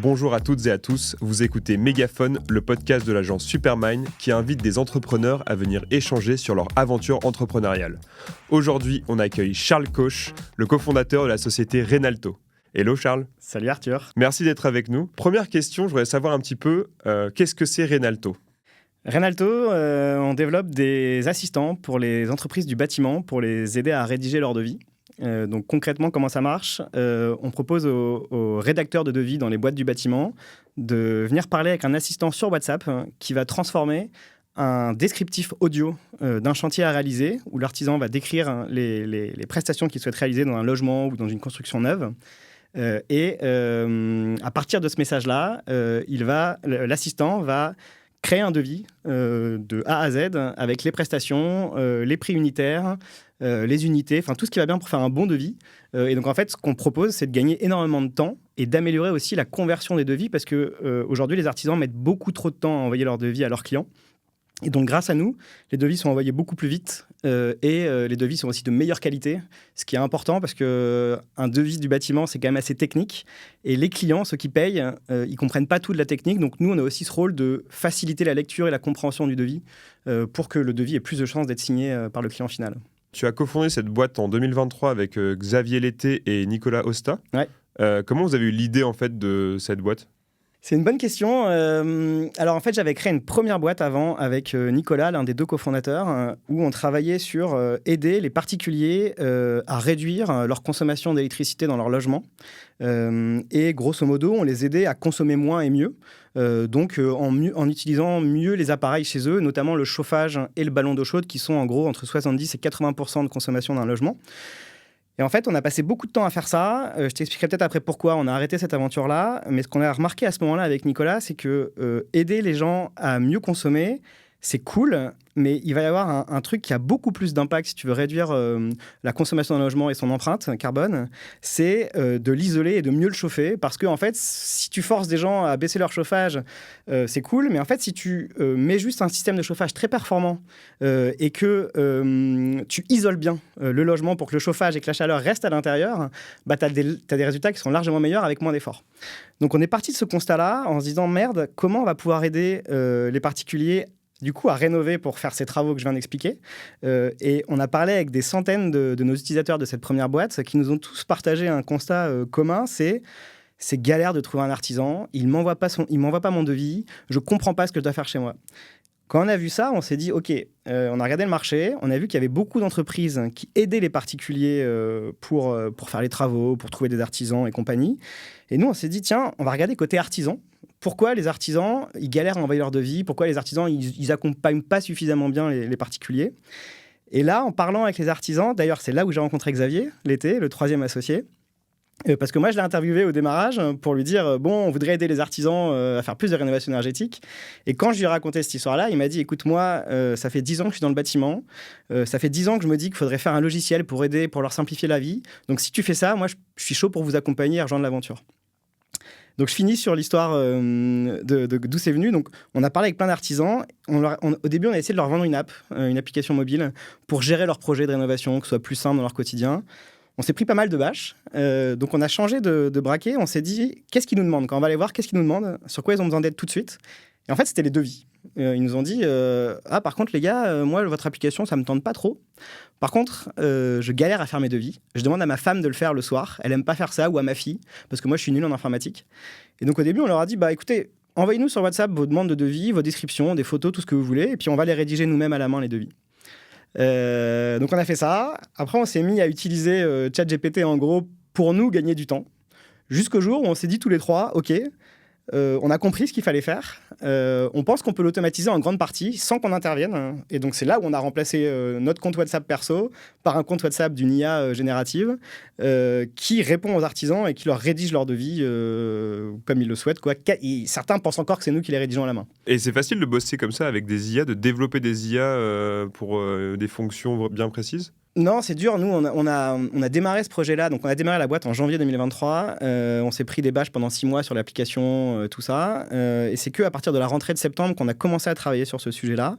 Bonjour à toutes et à tous, vous écoutez Mégaphone, le podcast de l'agence Supermind qui invite des entrepreneurs à venir échanger sur leur aventure entrepreneuriale. Aujourd'hui, on accueille Charles Koch, le cofondateur de la société Renalto. Hello Charles. Salut Arthur. Merci d'être avec nous. Première question, je voudrais savoir un petit peu, qu'est-ce que c'est Renalto ? Renalto, on développe des assistants pour les entreprises du bâtiment pour les aider à rédiger leur devis. Donc concrètement, comment ça marche ? On propose aux rédacteurs de devis dans les boîtes du bâtiment de venir parler avec un assistant sur WhatsApp qui va transformer un descriptif audio d'un chantier à réaliser où l'artisan va décrire les prestations qu'il souhaite réaliser dans un logement ou dans une construction neuve. À partir de ce message-là, l'assistant va créer un devis de A à Z avec les prestations, les prix unitaires, les unités, enfin tout ce qui va bien pour faire un bon devis. Et donc en fait, ce qu'on propose, c'est de gagner énormément de temps et d'améliorer aussi la conversion des devis parce que aujourd'hui, les artisans mettent beaucoup trop de temps à envoyer leurs devis à leurs clients. Et donc, grâce à nous, les devis sont envoyés beaucoup plus vite les devis sont aussi de meilleure qualité, ce qui est important parce qu'un devis du bâtiment, c'est quand même assez technique. Et les clients, ceux qui payent, ils ne comprennent pas tout de la technique. Donc, nous, on a aussi ce rôle de faciliter la lecture et la compréhension du devis pour que le devis ait plus de chances d'être signé par le client final. Tu as cofondé cette boîte en 2023 avec Xavier Lété et Nicolas Osta. Ouais. Comment vous avez eu l'idée en fait, de cette boîte ? C'est une bonne question. Alors en fait, j'avais créé une première boîte avant avec Nicolas, l'un des deux cofondateurs, où on travaillait sur aider les particuliers à réduire leur consommation d'électricité dans leur logement. Et grosso modo, on les aidait à consommer moins et mieux. En utilisant mieux les appareils chez eux, notamment le chauffage et le ballon d'eau chaude, qui sont en gros entre 70 et 80% de consommation d'un logement. Et en fait, on a passé beaucoup de temps à faire ça. Je t'expliquerai peut-être après pourquoi on a arrêté cette aventure-là. Mais ce qu'on a remarqué à ce moment-là avec Nicolas, c'est que aider les gens à mieux consommer, c'est cool, mais il va y avoir un truc qui a beaucoup plus d'impact si tu veux réduire la consommation d'un logement et son empreinte carbone, c'est de l'isoler et de mieux le chauffer. Parce que, en fait, si tu forces des gens à baisser leur chauffage, c'est cool, mais en fait, si tu mets juste un système de chauffage très performant et que tu isoles bien le logement pour que le chauffage et que la chaleur restent à l'intérieur, bah, tu as des résultats qui sont largement meilleurs avec moins d'efforts. Donc, on est parti de ce constat-là en se disant, merde, comment on va pouvoir aider les particuliers du coup, à rénover pour faire ces travaux que je viens d'expliquer. Et on a parlé avec des centaines de nos utilisateurs de cette première boîte qui nous ont tous partagé un constat commun, c'est galère de trouver un artisan, il m'envoie pas mon devis, je comprends pas ce que je dois faire chez moi. Quand on a vu ça, on s'est dit, OK, on a regardé le marché, on a vu qu'il y avait beaucoup d'entreprises qui aidaient les particuliers pour faire les travaux, pour trouver des artisans et compagnie. Et nous, on s'est dit, tiens, on va regarder côté artisan. Pourquoi les artisans, ils galèrent à envoyer leur devis ? Pourquoi les artisans, ils accompagnent pas suffisamment bien les particuliers ? Et là, en parlant avec les artisans, d'ailleurs, c'est là où j'ai rencontré Xavier Lété, le troisième associé. Parce que moi, je l'ai interviewé au démarrage pour lui dire bon, on voudrait aider les artisans à faire plus de rénovation énergétique. Et quand je lui ai raconté cette histoire-là, il m'a dit écoute, moi, ça fait 10 ans que je suis dans le bâtiment. Ça fait 10 ans que je me dis qu'il faudrait faire un logiciel pour aider, pour leur simplifier la vie. Donc, si tu fais ça, moi, je suis chaud pour vous accompagner et rejoindre l'aventure. Donc, je finis sur l'histoire d'où c'est venu. Donc, on a parlé avec plein d'artisans. Au début, on a essayé de leur vendre une app, une application mobile pour gérer leur projet de rénovation, que ce soit plus simple dans leur quotidien. On s'est pris pas mal de bâches. Donc, on a changé de braquet. On s'est dit, qu'est-ce qu'ils nous demandent ? Quand on va aller voir, qu'est-ce qu'ils nous demandent ? Sur quoi ils ont besoin d'aide tout de suite ? Et en fait, c'était les devis. Ils nous ont dit, par contre, les gars, moi, votre application, ça me tente pas trop. Par contre, je galère à faire mes devis. Je demande à ma femme de le faire le soir. Elle aime pas faire ça, ou à ma fille, parce que moi, je suis nul en informatique. Et donc, au début, on leur a dit, écoutez, envoyez-nous sur WhatsApp vos demandes de devis, vos descriptions, des photos, tout ce que vous voulez, et puis on va les rédiger nous-mêmes à la main, les devis. Donc, on a fait ça. Après, on s'est mis à utiliser ChatGPT, en gros, pour nous gagner du temps. Jusqu'au jour où on s'est dit tous les trois, OK, on a compris ce qu'il fallait faire. On pense qu'on peut l'automatiser en grande partie sans qu'on intervienne. Et donc, c'est là où on a remplacé notre compte WhatsApp perso par un compte WhatsApp d'une IA générative qui répond aux artisans et qui leur rédige leur devis comme ils le souhaitent, quoi. Certains pensent encore que c'est nous qui les rédigeons à la main. Et c'est facile de bosser comme ça avec des IA, de développer des IA pour des fonctions bien précises ? Non, c'est dur. Nous, on a démarré ce projet-là. Donc, on a démarré la boîte en janvier 2023. On s'est pris des bâches pendant 6 mois sur l'application, tout ça. Et c'est qu'à partir de la rentrée de septembre qu'on a commencé à travailler sur ce sujet-là.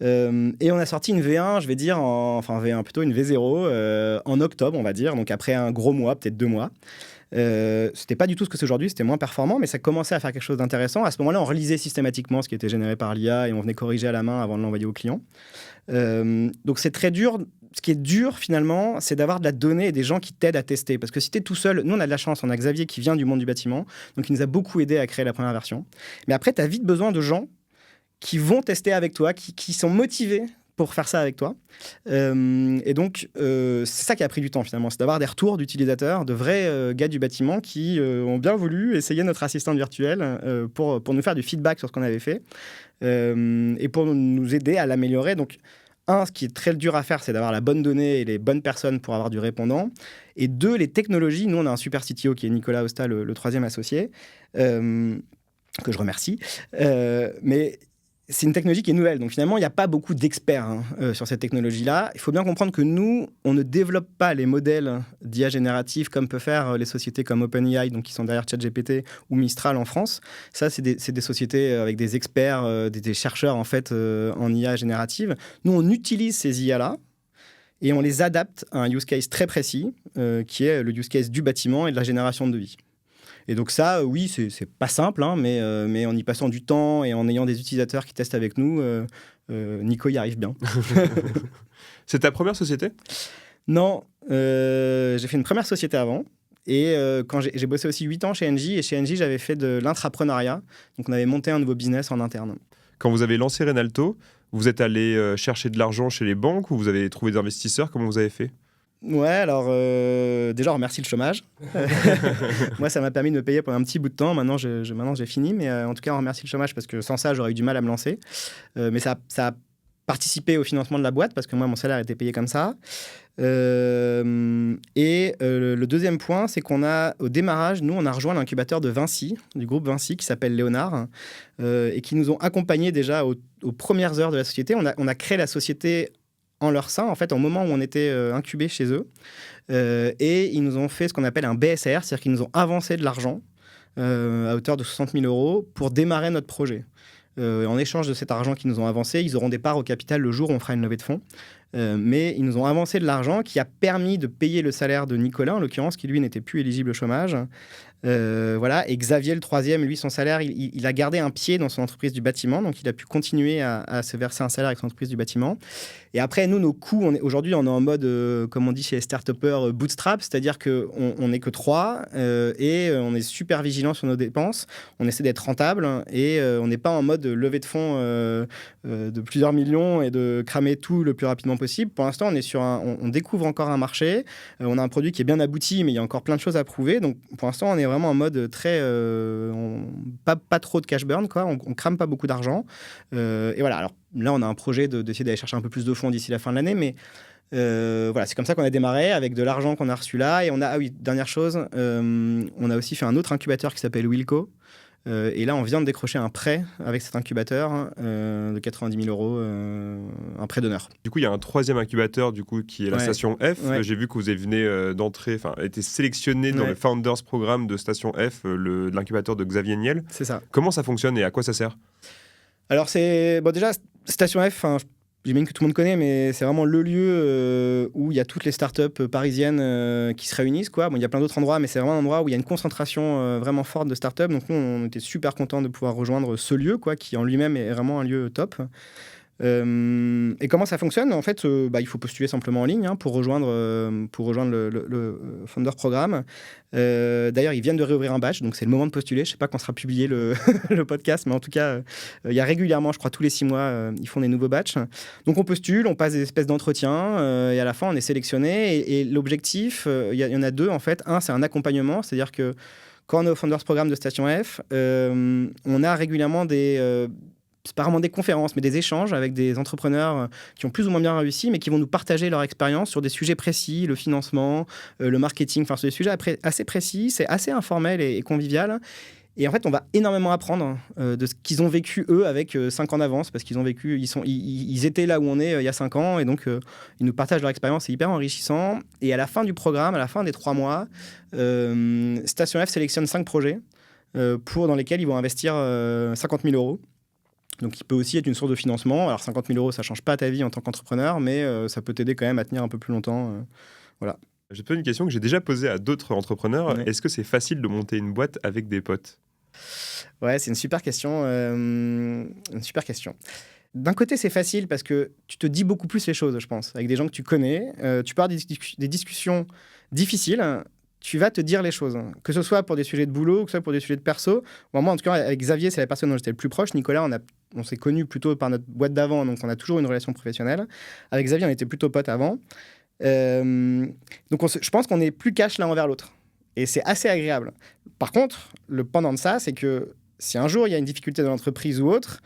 Et on a sorti une V1, je vais dire, enfin V1 plutôt, une V0 en octobre, on va dire, donc après un gros mois, peut-être 2 mois. C'était pas du tout ce que c'est aujourd'hui, c'était moins performant, mais ça commençait à faire quelque chose d'intéressant. À ce moment-là, on relisait systématiquement ce qui était généré par l'IA et on venait corriger à la main avant de l'envoyer au client. Donc c'est très dur. Ce qui est dur finalement, c'est d'avoir de la donnée et des gens qui t'aident à tester. Parce que si tu es tout seul, nous on a de la chance, on a Xavier qui vient du monde du bâtiment, donc il nous a beaucoup aidé à créer la première version. Mais après, tu as vite besoin de gens qui vont tester avec toi, qui sont motivés pour faire ça avec toi. Et donc, c'est ça qui a pris du temps finalement, c'est d'avoir des retours d'utilisateurs, de vrais gars du bâtiment qui ont bien voulu essayer notre assistante virtuelle pour nous faire du feedback sur ce qu'on avait fait et pour nous aider à l'améliorer. Donc, ce qui est très dur à faire, c'est d'avoir la bonne donnée et les bonnes personnes pour avoir du répondant. Et 2, les technologies. Nous, on a un super CTO qui est Nicolas Osta, le troisième associé, que je remercie. Mais c'est une technologie qui est nouvelle. Donc finalement, il n'y a pas beaucoup d'experts sur cette technologie-là. Il faut bien comprendre que nous, on ne développe pas les modèles d'IA générative comme peuvent faire les sociétés comme OpenAI, donc qui sont derrière ChatGPT, ou Mistral en France. Ça, c'est des sociétés avec des experts, des chercheurs en fait en IA générative. Nous, on utilise ces IA-là et on les adapte à un use case très précis, qui est le use case du bâtiment et de la génération de devis. Et donc ça, oui, c'est pas simple, hein, mais en y passant du temps et en ayant des utilisateurs qui testent avec nous, Nico y arrive bien. C'est ta première société ? Non, j'ai fait une première société avant. Et quand j'ai bossé aussi 8 ans chez Engie. Et chez Engie, j'avais fait de l'intrapreneuriat. Donc on avait monté un nouveau business en interne. Quand vous avez lancé Renalto, vous êtes allé chercher de l'argent chez les banques ou vous avez trouvé des investisseurs ? Comment vous avez fait ? Ouais, alors déjà, on remercie le chômage. Moi, ça m'a permis de me payer pendant un petit bout de temps. Maintenant, j'ai fini, mais en tout cas, on remercie le chômage parce que sans ça, j'aurais eu du mal à me lancer. Mais ça a participé au financement de la boîte parce que moi, mon salaire était payé comme ça. Le deuxième point, c'est au démarrage, nous, on a rejoint l'incubateur de Vinci, du groupe Vinci, qui s'appelle Léonard, et qui nous ont accompagnés déjà aux premières heures de la société. On a créé la société en leur sein, en fait, au moment où on était incubés chez eux. Et ils nous ont fait ce qu'on appelle un BSR, c'est-à-dire qu'ils nous ont avancé de l'argent à hauteur de 60 000 € pour démarrer notre projet. En échange de cet argent qu'ils nous ont avancé, ils auront des parts au capital le jour où on fera une levée de fonds. Mais ils nous ont avancé de l'argent qui a permis de payer le salaire de Nicolas, en l'occurrence, qui lui n'était plus éligible au chômage. Voilà. Et Xavier, le troisième, lui, son salaire, il a gardé un pied dans son entreprise du bâtiment, donc il a pu continuer à se verser un salaire avec son entreprise du bâtiment. Et après, nous, nos coûts, aujourd'hui, on est en mode, comme on dit chez les start-upers, bootstrap, c'est-à-dire qu'on n'est que 3 et on est super vigilant sur nos dépenses. On essaie d'être rentable et on n'est pas en mode levée de fonds de plusieurs millions et de cramer tout le plus rapidement possible. Pour l'instant, on découvre encore un marché. On a un produit qui est bien abouti, mais il y a encore plein de choses à prouver. Donc, pour l'instant, on est vraiment en mode très... pas trop de cash burn, quoi. On crame pas beaucoup d'argent. Et voilà, alors là, on a un projet d'essayer d'aller chercher un peu plus de fonds d'ici la fin de l'année, mais voilà, c'est comme ça qu'on a démarré, avec de l'argent qu'on a reçu là. Et dernière chose, on a aussi fait un autre incubateur qui s'appelle Wilco. Et là, on vient de décrocher un prêt avec cet incubateur de 90 000 €, un prêt d'honneur. Du coup, il y a un troisième incubateur qui est la Station F. Ouais. J'ai vu que vous venez été sélectionné dans le Founders Programme de Station F, l'incubateur de Xavier Niel. C'est ça. Comment ça fonctionne et à quoi ça sert ? Alors, déjà, Station F, j'imagine que tout le monde connaît, mais c'est vraiment le lieu où il y a toutes les startups parisiennes qui se réunissent, quoi. Bon, il y a plein d'autres endroits, mais c'est vraiment un endroit où il y a une concentration vraiment forte de startups. Donc nous, on était super contents de pouvoir rejoindre ce lieu, quoi, qui en lui-même est vraiment un lieu top. Et comment ça fonctionne ? En fait, il faut postuler simplement en ligne pour rejoindre le Founder Programme. D'ailleurs, ils viennent de réouvrir un batch, donc c'est le moment de postuler. Je ne sais pas quand sera publié le podcast, mais en tout cas, il y a régulièrement, je crois tous les 6 mois, ils font des nouveaux batchs. Donc on postule, on passe des espèces d'entretiens, et à la fin, on est sélectionné. Et l'objectif, il y en a 2 en fait. Un, c'est un accompagnement, c'est-à-dire que quand on est au Founders Programme de Station F, on a régulièrement c'est pas vraiment des conférences, mais des échanges avec des entrepreneurs qui ont plus ou moins bien réussi, mais qui vont nous partager leur expérience sur des sujets précis, le financement, le marketing, enfin, sur des sujets assez précis, c'est assez informel et convivial. Et en fait, on va énormément apprendre de ce qu'ils ont vécu, eux, avec 5 ans d'avance, parce qu'ils ont vécu, ils étaient là où on est il y a 5 ans, et donc ils nous partagent leur expérience, c'est hyper enrichissant. Et à la fin du programme, à la fin des 3 mois, Station F sélectionne 5 projets dans lesquels ils vont investir 50 000 €. Donc, il peut aussi être une source de financement. Alors, 50 000 euros, ça ne change pas ta vie en tant qu'entrepreneur, mais ça peut t'aider quand même à tenir un peu plus longtemps. Voilà. Je te pose une question que j'ai déjà posée à d'autres entrepreneurs. Ouais. Est-ce que c'est facile de monter une boîte avec des potes ? Ouais, c'est une super question. Une super question. D'un côté, c'est facile parce que tu te dis beaucoup plus les choses, je pense. Avec des gens que tu connais, tu peux avoir des discussions difficiles. Tu vas te dire les choses, que ce soit pour des sujets de boulot, que ce soit pour des sujets de perso. Bon, moi, en tout cas, avec Xavier, c'est la personne dont j'étais le plus proche. Nicolas, on s'est connus plutôt par notre boîte d'avant, donc on a toujours une relation professionnelle. Avec Xavier, on était plutôt potes avant. Donc, je pense qu'on est plus cash l'un envers l'autre. Et c'est assez agréable. Par contre, le pendant de ça, c'est que si un jour, il y a une difficulté dans l'entreprise ou autre,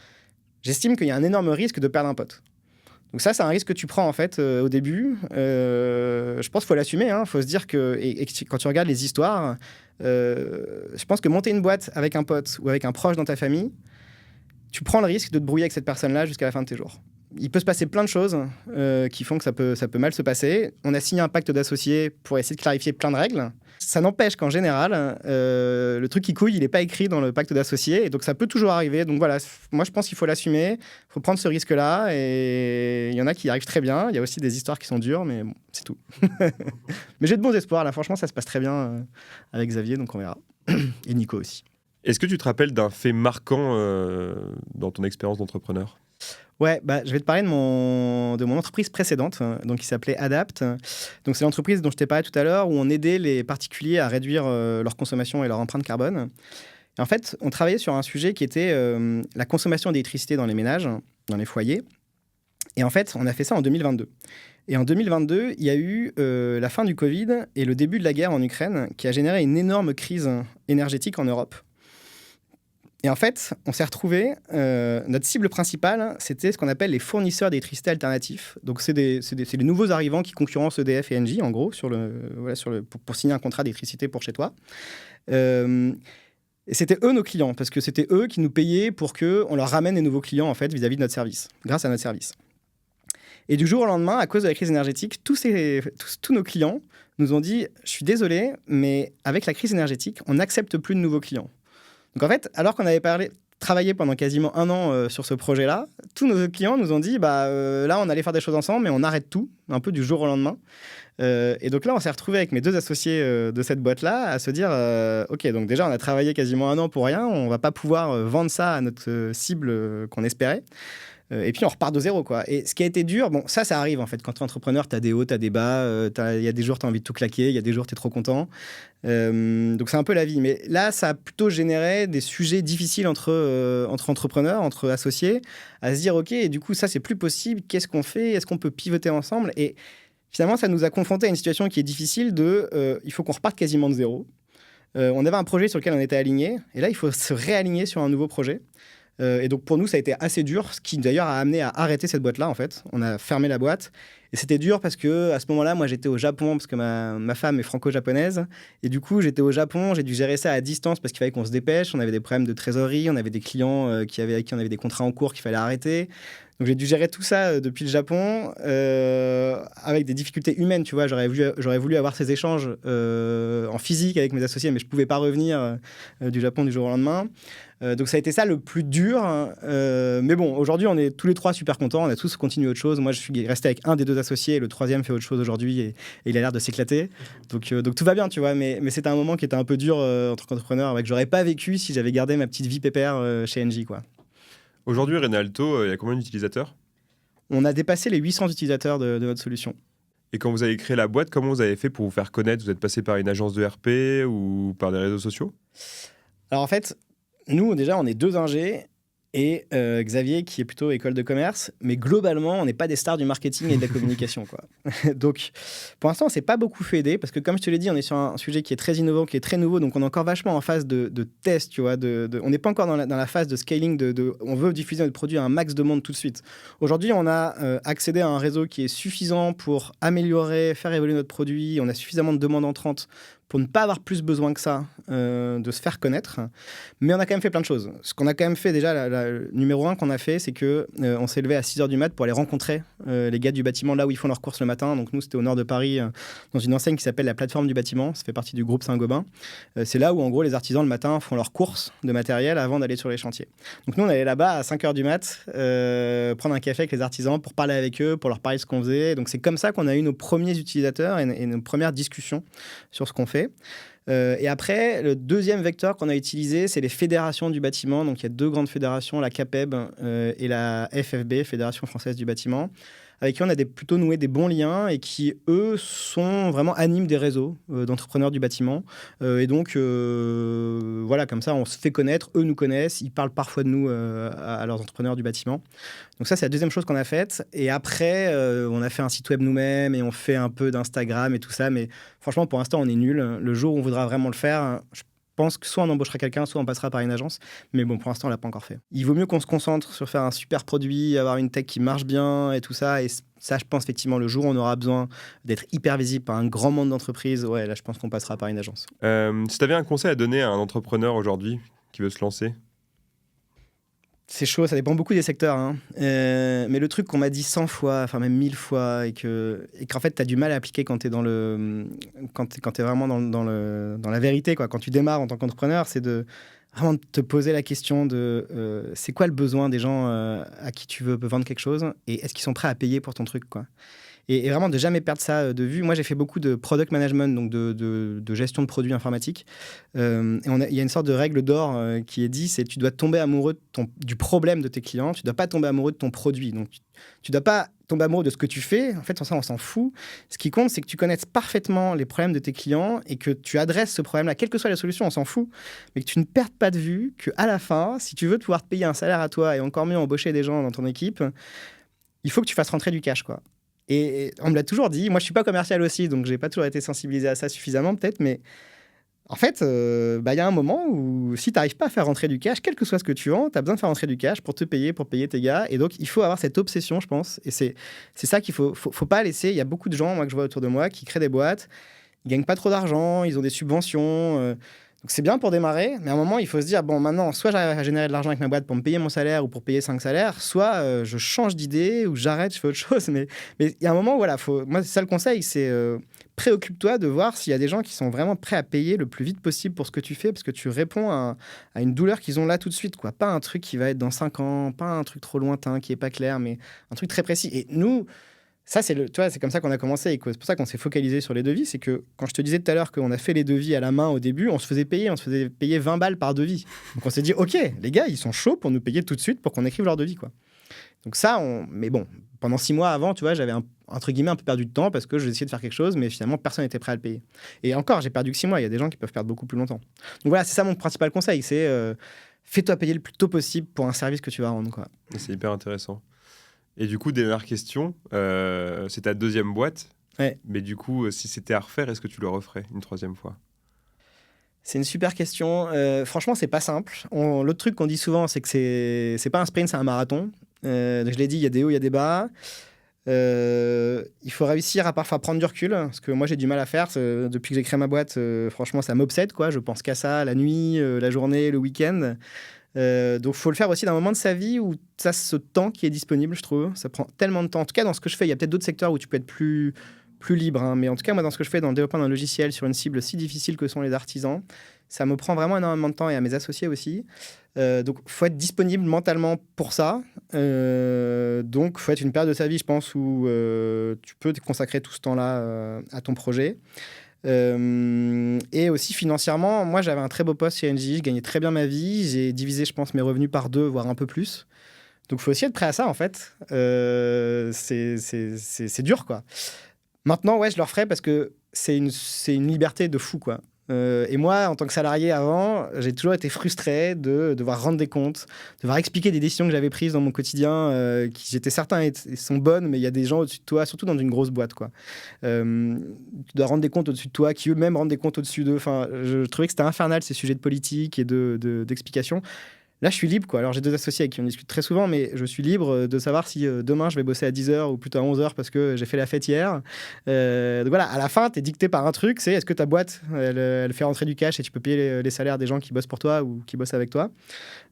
j'estime qu'il y a un énorme risque de perdre un pote. Donc ça, c'est un risque que tu prends en fait au début. Je pense qu'il faut l'assumer. Il faut se dire que quand tu regardes les histoires, je pense que monter une boîte avec un pote ou avec un proche dans ta famille, tu prends le risque de te brouiller avec cette personne-là jusqu'à la fin de tes jours. Il peut se passer plein de choses qui font que ça peut mal se passer. On a signé un pacte d'associés pour essayer de clarifier plein de règles. Ça n'empêche qu'en général, le truc qui couille, il n'est pas écrit dans le pacte d'associés. Et donc, ça peut toujours arriver. Donc voilà, moi, je pense qu'il faut l'assumer. Il faut prendre ce risque-là. Et il y en a qui y arrivent très bien. Il y a aussi des histoires qui sont dures, mais bon, c'est tout. Mais j'ai de bons espoirs. Là, franchement, ça se passe très bien avec Xavier, donc on verra. Et Nico aussi. Est-ce que tu te rappelles d'un fait marquant dans ton expérience d'entrepreneur ? Ouais, je vais te parler de mon entreprise précédente, donc qui s'appelait Adapt. Donc c'est l'entreprise dont je t'ai parlé tout à l'heure, où on aidait les particuliers à réduire leur consommation et leur empreinte carbone. Et en fait, on travaillait sur un sujet qui était la consommation d'électricité dans les ménages, dans les foyers. Et en fait, on a fait ça en 2022. Et en 2022, il y a eu la fin du Covid et le début de la guerre en Ukraine, qui a généré une énorme crise énergétique en Europe. Et en fait, on s'est retrouvés, notre cible principale, c'était ce qu'on appelle les fournisseurs d'électricité alternatifs. Donc, c'est les nouveaux arrivants qui concurrencent EDF et Engie, en gros, pour signer un contrat d'électricité pour chez toi. Et c'était eux nos clients, parce que c'était eux qui nous payaient pour qu'on leur ramène des nouveaux clients, en fait, vis-à-vis de notre service, grâce à notre service. Et du jour au lendemain, à cause de la crise énergétique, tous nos clients nous ont dit « Je suis désolé, mais avec la crise énergétique, on n'accepte plus de nouveaux clients. » Donc en fait, alors qu'on avait travaillé pendant quasiment 1 an sur ce projet-là, tous nos clients nous ont dit là, on allait faire des choses ensemble, mais on arrête tout, un peu du jour au lendemain. Et donc là, on s'est retrouvés avec mes 2 associés de cette boîte-là à se dire OK, donc déjà, on a travaillé quasiment 1 an pour rien, on va pas pouvoir vendre ça à notre cible qu'on espérait. Et puis on repart de zéro, quoi. Et ce qui a été dur, bon, ça arrive en fait. Quand tu es entrepreneur, tu as des hauts, tu as des bas. Il y a des jours, tu as envie de tout claquer. Il y a des jours, tu es trop content. Donc c'est un peu la vie. Mais là, ça a plutôt généré des sujets difficiles entre entrepreneurs, entre associés, à se dire OK, et du coup, ça, c'est plus possible. Qu'est-ce qu'on fait ? Est-ce qu'on peut pivoter ensemble ? Et finalement, ça nous a confrontés à une situation qui est difficile il faut qu'on reparte quasiment de zéro. On avait un projet sur lequel on était aligné. Et là, il faut se réaligner sur un nouveau projet. Et donc pour nous, ça a été assez dur, ce qui d'ailleurs a amené à arrêter cette boîte-là, en fait. On a fermé la boîte. Et c'était dur parce qu'à ce moment-là, moi, j'étais au Japon, parce que ma femme est franco-japonaise. Et du coup, j'étais au Japon, j'ai dû gérer ça à distance parce qu'il fallait qu'on se dépêche. On avait des problèmes de trésorerie, on avait des clients avec qui on avait des contrats en cours qu'il fallait arrêter. Donc j'ai dû gérer tout ça depuis le Japon, avec des difficultés humaines, tu vois. J'aurais voulu avoir ces échanges en physique avec mes associés, mais je ne pouvais pas revenir du Japon du jour au lendemain. Donc ça a été ça le plus dur. Mais bon, aujourd'hui, on est tous les 3 super contents. On a tous continué autre chose. Moi, je suis resté avec un des 2 associés et le 3e fait autre chose aujourd'hui et il a l'air de s'éclater. Donc tout va bien, tu vois. Mais c'était un moment qui était un peu dur en tant qu'entrepreneur, que j'aurais pas vécu si j'avais gardé ma petite vie pépère chez Engie, quoi. Aujourd'hui, Renalto, il y a combien d'utilisateurs ? On a dépassé les 800 utilisateurs de notre solution. Et quand vous avez créé la boîte, comment vous avez fait pour vous faire connaître ? Vous êtes passé par une agence de RP ou par des réseaux sociaux ? Alors en fait, nous déjà, on est 2 ingés et Xavier qui est plutôt école de commerce, mais globalement, on n'est pas des stars du marketing et de la communication, quoi. Donc, pour l'instant, on s'est pas beaucoup fait aider parce que, comme je te l'ai dit, on est sur un sujet qui est très innovant, qui est très nouveau, donc on est encore vachement en phase de test, tu vois. On n'est pas encore dans la phase de scaling, on veut diffuser notre produit à un max de monde tout de suite. Aujourd'hui, on a accédé à un réseau qui est suffisant pour améliorer, faire évoluer notre produit. On a suffisamment de demandes entrantes pour ne pas avoir plus besoin que ça de se faire connaître. Mais on a quand même fait plein de choses. Ce qu'on a quand même fait déjà, numéro 1 qu'on a fait, c'est qu'on s'est levé à 6h du mat pour aller rencontrer les gars du bâtiment là où ils font leurs courses le matin. Donc nous, c'était au nord de Paris, dans une enseigne qui s'appelle la Plateforme du Bâtiment. Ça fait partie du groupe Saint-Gobain. C'est là où, en gros, les artisans le matin font leurs courses de matériel avant d'aller sur les chantiers. Donc nous, on allait là-bas à 5h du mat, prendre un café avec les artisans pour parler avec eux, pour leur parler de ce qu'on faisait. Donc c'est comme ça qu'on a eu nos premiers utilisateurs et nos premières discussions sur ce qu'on fait. Et après, le deuxième vecteur qu'on a utilisé, c'est les fédérations du bâtiment. Donc il y a 2 grandes fédérations, la CAPEB et la FFB, Fédération Française du Bâtiment, avec qui on a plutôt noué des bons liens et qui, eux, animent des réseaux d'entrepreneurs du bâtiment. Et donc, voilà, comme ça, on se fait connaître, eux nous connaissent, ils parlent parfois de nous à leurs entrepreneurs du bâtiment. Donc ça, c'est la deuxième chose qu'on a faite. Et après, on a fait un site web nous-mêmes et on fait un peu d'Instagram et tout ça. Mais franchement, pour l'instant, on est nuls. Le jour où on voudra vraiment le faire, je pense que soit on embauchera quelqu'un, soit on passera par une agence. Mais bon, pour l'instant, on l'a pas encore fait. Il vaut mieux qu'on se concentre sur faire un super produit, avoir une tech qui marche bien et tout ça. Et ça, je pense effectivement, le jour où on aura besoin d'être hyper visible par un grand monde d'entreprises, ouais, là, je pense qu'on passera par une agence. Si tu avais un conseil à donner à un entrepreneur aujourd'hui qui veut se lancer? C'est chaud, ça dépend beaucoup des secteurs. Hein. Mais le truc qu'on m'a dit 100 fois, enfin même 1000 fois, et qu'en fait, tu as du mal à appliquer quand tu es, quand t'es vraiment dans la vérité, quoi. Quand tu démarres en tant qu'entrepreneur, c'est de vraiment te poser la question de c'est quoi le besoin des gens à qui tu veux vendre quelque chose et est-ce qu'ils sont prêts à payer pour ton truc, quoi. Et vraiment de jamais perdre ça de vue. Moi, j'ai fait beaucoup de product management, donc de gestion de produits informatiques. Et il y a une sorte de règle d'or qui est dit, c'est tu dois tomber amoureux du problème de tes clients, tu dois pas tomber amoureux de ton produit. Donc, tu dois pas tomber amoureux de ce que tu fais. En fait, sans ça, on s'en fout. Ce qui compte, c'est que tu connaisses parfaitement les problèmes de tes clients et que tu adresses ce problème-là, quelle que soit la solution, on s'en fout, mais que tu ne perdes pas de vue qu'à la fin, si tu veux pouvoir te payer un salaire à toi et encore mieux embaucher des gens dans ton équipe, il faut que tu fasses rentrer du cash, quoi. Et on me l'a toujours dit. Moi, je suis pas commercial aussi, donc j'ai pas toujours été sensibilisé à ça suffisamment, peut-être. Mais en fait, y a un moment où si tu n'arrives pas à faire rentrer du cash, quel que soit ce que tu vends, tu as besoin de faire rentrer du cash pour te payer, pour payer tes gars. Et donc, il faut avoir cette obsession, je pense. Et c'est ça qu'il faut pas laisser. Il y a beaucoup de gens, moi, que je vois autour de moi, qui créent des boîtes. Ils gagnent pas trop d'argent, ils ont des subventions. Donc c'est bien pour démarrer, mais à un moment, il faut se dire, bon, maintenant, soit j'arrive à générer de l'argent avec ma boîte pour me payer mon salaire ou pour payer 5 salaires, soit je change d'idée ou j'arrête, je fais autre chose. Mais il y a un moment, voilà, moi, c'est ça le conseil, c'est préoccupe-toi de voir s'il y a des gens qui sont vraiment prêts à payer le plus vite possible pour ce que tu fais, parce que tu réponds à une douleur qu'ils ont là tout de suite, quoi. Pas un truc qui va être dans 5 ans, pas un truc trop lointain, qui est pas clair, mais un truc très précis. Et nous... Ça, c'est comme ça qu'on a commencé et c'est pour ça qu'on s'est focalisé sur les devis. C'est que quand je te disais tout à l'heure qu'on a fait les devis à la main au début, on se faisait payer 20 balles par devis. Donc on s'est dit, OK, les gars, ils sont chauds pour nous payer tout de suite pour qu'on écrive leur devis, quoi. Donc ça, mais bon, pendant 6 mois avant, tu vois, j'avais entre guillemets un peu perdu de temps parce que j'essayais de faire quelque chose, mais finalement, personne n'était prêt à le payer. Et encore, j'ai perdu que 6 mois. Il y a des gens qui peuvent perdre beaucoup plus longtemps. Donc voilà, c'est ça mon principal conseil, c'est fais-toi payer le plus tôt possible pour un service que tu vas rendre, quoi. C'est hyper intéressant. Et du coup, dernière question, c'est ta deuxième boîte. Ouais. Mais du coup, si c'était à refaire, est-ce que tu le referais une troisième fois? C'est une super question. Franchement, c'est pas simple. L'autre truc qu'on dit souvent, c'est que c'est pas un sprint, c'est un marathon. Je l'ai dit, il y a des hauts, il y a des bas. Il faut réussir à parfois prendre du recul, parce que moi j'ai du mal à faire. Depuis que j'ai créé ma boîte, franchement, ça m'obsède, quoi. Je pense qu'à ça, la nuit, la journée, le week-end. Donc, il faut le faire aussi d'un moment de sa vie où tu as ce temps qui est disponible, je trouve. Ça prend tellement de temps. En tout cas, dans ce que je fais, il y a peut-être d'autres secteurs où tu peux être plus libre. Hein. Mais en tout cas, moi, dans ce que je fais, dans le développement d'un logiciel sur une cible si difficile que sont les artisans, ça me prend vraiment énormément de temps et à mes associés aussi. Donc, il faut être disponible mentalement pour ça. Donc, il faut être une période de sa vie, je pense, où tu peux te consacrer tout ce temps-là à ton projet. Et aussi financièrement, moi j'avais un très beau poste chez Engie, je gagnais très bien ma vie, j'ai divisé je pense mes revenus par 2 voire un peu plus, donc il faut aussi être prêt à ça en fait. C'est dur, quoi. Maintenant ouais, je le referai parce que c'est une liberté de fou, quoi. Et moi, en tant que salarié avant, j'ai toujours été frustré de devoir rendre des comptes, de devoir expliquer des décisions que j'avais prises dans mon quotidien, qui j'étais certain sont bonnes, mais il y a des gens au-dessus de toi, surtout dans une grosse boîte, quoi. Tu dois rendre des comptes au-dessus de toi, qui eux-mêmes rendent des comptes au-dessus d'eux. Enfin, je trouvais que c'était infernal, ces sujets de politique et d'explication. là, je suis libre, quoi. Alors, j'ai 2 associés avec qui on discute très souvent, mais je suis libre de savoir si demain, je vais bosser à 10h ou plutôt à 11h parce que j'ai fait la fête hier. Donc voilà, à la fin, tu es dicté par un truc, c'est est-ce que ta boîte, elle fait rentrer du cash et tu peux payer les salaires des gens qui bossent pour toi ou qui bossent avec toi.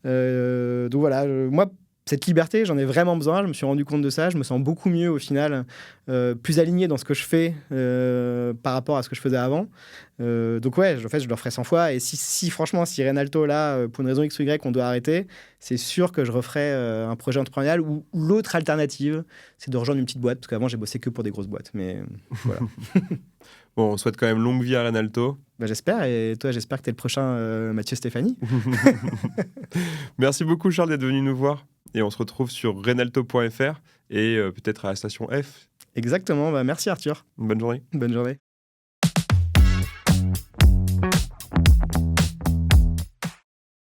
Donc voilà, moi, cette liberté, j'en ai vraiment besoin. Je me suis rendu compte de ça. Je me sens beaucoup mieux au final, plus aligné dans ce que je fais par rapport à ce que je faisais avant. Donc ouais, en fait, je le referai 100 fois. Et si franchement, si Reynalto, là, pour une raison X ou Y, on doit arrêter, c'est sûr que je referai un projet entrepreneurial ou l'autre alternative, c'est de rejoindre une petite boîte. Parce qu'avant, j'ai bossé que pour des grosses boîtes. Mais voilà. Bon, on souhaite quand même longue vie à Reynalto. Bah, j'espère. Et toi, j'espère que tu es le prochain Mathieu Stéphanie. Merci beaucoup, Charles, d'être venu nous voir. Et on se retrouve sur reynalto.fr et peut-être à la station F. Exactement. Bah, merci, Arthur. Bonne journée. Bonne journée.